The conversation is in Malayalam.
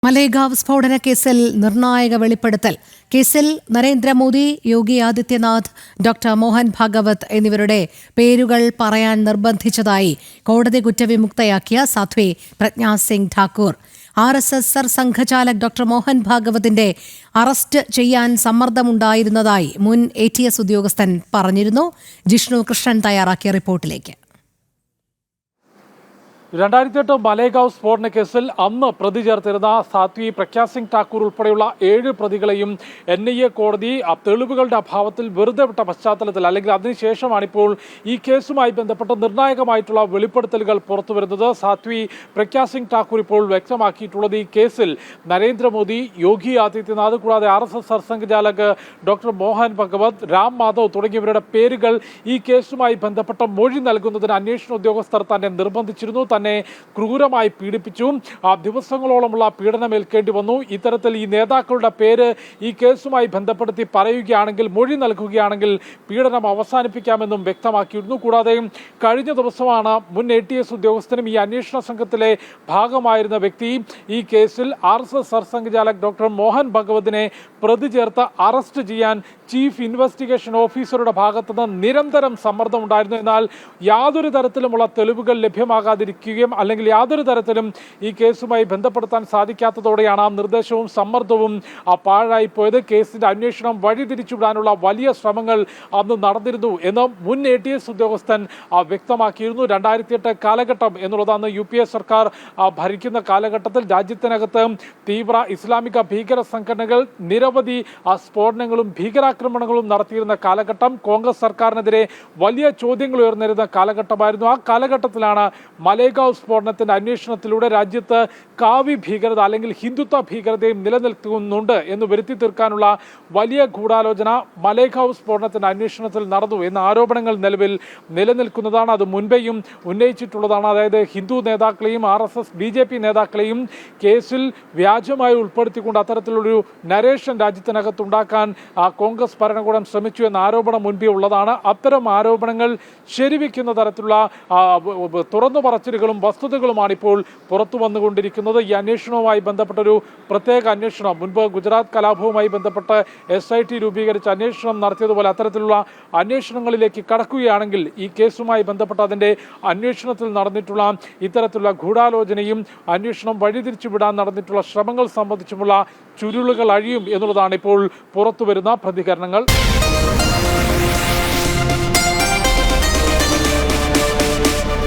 മലേഗാവ് സ്ഫോടന കേസിൽ നിർണായക വെളിപ്പെടുത്തൽ. കേസിൽ നരേന്ദ്രമോദി, യോഗി ആദിത്യനാഥ്, ഡോക്ടർ മോഹൻ ഭാഗവത് എന്നിവരുടെ പേരുകൾ പറയാൻ നിർബന്ധിച്ചതായി കോടതി കുറ്റവിമുക്തയാക്കിയ സാധ്വി പ്രജ്ഞാ സിംഗ് ഠാക്കൂർ. RSS സർസംഘചാലക് ഡോക്ടർ മോഹൻ ഭാഗവതിന്റെ അറസ്റ്റ് ചെയ്യാൻ സമ്മർദ്ദമുണ്ടായിരുന്നതായി മുൻ ATS ഉദ്യോഗസ്ഥൻ പറഞ്ഞിരുന്നു. ജിഷ്ണു കൃഷ്ണൻ തയ്യാറാക്കിയ റിപ്പോർട്ടിലേക്ക്. 2008 മലേഗാവ് സ്ഫോടന കേസിൽ അന്ന് പ്രതി ചേർത്തിരുന്ന സാധ്വി പ്രജ്ഞാ സിംഗ് ഠാക്കൂർ ഉൾപ്പെടെയുള്ള 7 പ്രതികളെയും NIA കോടതി തെളിവുകളുടെ അഭാവത്തിൽ വെറുതെ വിട്ട പശ്ചാത്തലത്തിൽ അല്ലെങ്കിൽ അതിനുശേഷമാണിപ്പോൾ ഈ കേസുമായി ബന്ധപ്പെട്ട നിർണായകമായിട്ടുള്ള വെളിപ്പെടുത്തലുകൾ പുറത്തുവരുന്നത്. സാധ്വി പ്രജ്ഞാ സിംഗ് ഠാക്കൂർ ഇപ്പോൾ വ്യക്തമാക്കിയിട്ടുള്ളത് ഈ കേസിൽ നരേന്ദ്രമോദി, യോഗി ആദിത്യനാഥ് കൂടാതെ RSS സർസംഘചാലക് ഡോക്ടർ മോഹൻ ഭഗവത്, രാം മാധവ് തുടങ്ങിയവരുടെ പേരുകൾ ഈ കേസുമായി ബന്ധപ്പെട്ട മൊഴി നൽകുന്നതിന് അന്വേഷണ ഉദ്യോഗസ്ഥർ തന്നെ നിർബന്ധിച്ചിരുന്നു. തന്നെ ക്രൂരമായി പീഡിപ്പിച്ചു. ദിവസങ്ങളോളമുള്ള പീഡനമേൽക്കേണ്ടി വന്നു. ഇത്തരത്തിൽ ഈ നേതാക്കളുടെ പേര് ഈ കേസുമായി ബന്ധപ്പെടുത്തി പറയുകയാണെങ്കിൽ, മൊഴി നൽകുകയാണെങ്കിൽ പീഡനം അവസാനിപ്പിക്കാമെന്നും വ്യക്തമാക്കിയിരുന്നു. കൂടാതെ കഴിഞ്ഞ ദിവസമാണ് മുൻ ATS ഉദ്യോഗസ്ഥനും ഈ അന്വേഷണ സംഘത്തിലെ ഭാഗമായിരുന്ന വ്യക്തി ഈ കേസിൽ RSS സർസംഘചാലക് ഡോക്ടർ മോഹൻ ഭഗവതിനെ പ്രതി ചേർത്ത് അറസ്റ്റ് ചെയ്യാൻ ചീഫ് ഇൻവെസ്റ്റിഗേഷൻ ഓഫീസറുടെ ഭാഗത്തുനിന്ന് നിരന്തരം സമ്മർദ്ദമുണ്ടായിരുന്നു. എന്നാൽ യാതൊരു തരത്തിലുമുള്ള തെളിവുകൾ ലഭ്യമാകാതിരിക്കുകയും അല്ലെങ്കിൽ യാതൊരു തരത്തിലും ഈ കേസുമായി ബന്ധപ്പെടുത്താൻ സാധിക്കാത്തതോടെയാണ് ആ നിർദ്ദേശവും സമ്മർദ്ദവും പാഴായിപ്പോയത്. കേസിന്റെ അന്വേഷണം വഴിതിരിച്ചുവിടാനുള്ള വലിയ ശ്രമങ്ങൾ അന്ന് നടന്നിരുന്നു എന്ന് മുൻ ATS ഉദ്യോഗസ്ഥൻ വ്യക്തമാക്കിയിരുന്നു. 2008 കാലഘട്ടം എന്നുള്ളതാണ് UPA സർക്കാർ ഭരിക്കുന്ന കാലഘട്ടത്തിൽ രാജ്യത്തിനകത്ത് തീവ്ര ഇസ്ലാമിക ഭീകര സംഘടനകൾ നിരവധി സ്ഫോടനങ്ങളും ഭീകരാക്രമണങ്ങളും നടത്തിയിരുന്ന കാലഘട്ടം. കോൺഗ്രസ് സർക്കാരിനെതിരെ വലിയ ചോദ്യങ്ങൾ ഉയർന്നിരുന്ന കാലഘട്ടമായിരുന്നു. ആ കാലഘട്ടത്തിലാണ് മലേഗാവ് സ്ഫോടനത്തിന്റെ അന്വേഷണത്തിലൂടെ രാജ്യത്ത് കാവി ഭീകരത അല്ലെങ്കിൽ ഹിന്ദുത്വ ഭീകരതയും നിലനിൽക്കുന്നുണ്ട് എന്ന് വരുത്തി തീർക്കാനുള്ള വലിയ ഗൂഢാലോചന മലേഗാവ് സ്ഫോടനത്തിന്റെ അന്വേഷണത്തിൽ നടന്നു എന്ന ആരോപണങ്ങൾ നിലവിൽ നിലനിൽക്കുന്നതാണ്. അത് മുൻപേയും ഉന്നയിച്ചിട്ടുള്ളതാണ്. അതായത് ഹിന്ദു നേതാക്കളെയും RSS BJP നേതാക്കളെയും കേസിൽ വ്യാജമായി ഉൾപ്പെടുത്തിക്കൊണ്ട് അത്തരത്തിലൊരു നരേഷൻ രാജ്യത്തിനകത്തുണ്ടാക്കാൻ കോൺഗ്രസ് ഭരണകൂടം ശ്രമിച്ചു എന്ന ആരോപണം മുൻപേ ഉള്ളതാണ്. അത്തരം ആരോപണങ്ങൾ ശരിവെക്കുന്ന തരത്തിലുള്ള തുറന്നു പറച്ചിലുകളും വസ്തുതകളുമാണ് ഇപ്പോൾ പുറത്തു വന്നുകൊണ്ടിരിക്കുന്നത്. ഈ അന്വേഷണവുമായി ബന്ധപ്പെട്ടൊരു പ്രത്യേക അന്വേഷണം മുൻപ് ഗുജറാത്ത് കലാപവുമായി ബന്ധപ്പെട്ട് SIT രൂപീകരിച്ച് അന്വേഷണം നടത്തിയതുപോലെ അത്തരത്തിലുള്ള അന്വേഷണങ്ങളിലേക്ക് കടക്കുകയാണെങ്കിൽ ഈ കേസുമായി ബന്ധപ്പെട്ട് അതിൻ്റെ അന്വേഷണത്തിൽ നടന്നിട്ടുള്ള ഇത്തരത്തിലുള്ള ഗൂഢാലോചനയും അന്വേഷണം വഴിതിരിച്ചുവിടാൻ നടന്നിട്ടുള്ള ശ്രമങ്ങൾ സംബന്ധിച്ചുമുള്ള ചുരുളുകൾ അഴിയും എന്നുള്ളതാണ് ഇപ്പോൾ പുറത്തുവരുന്ന പ്രതികരണങ്ങൾ.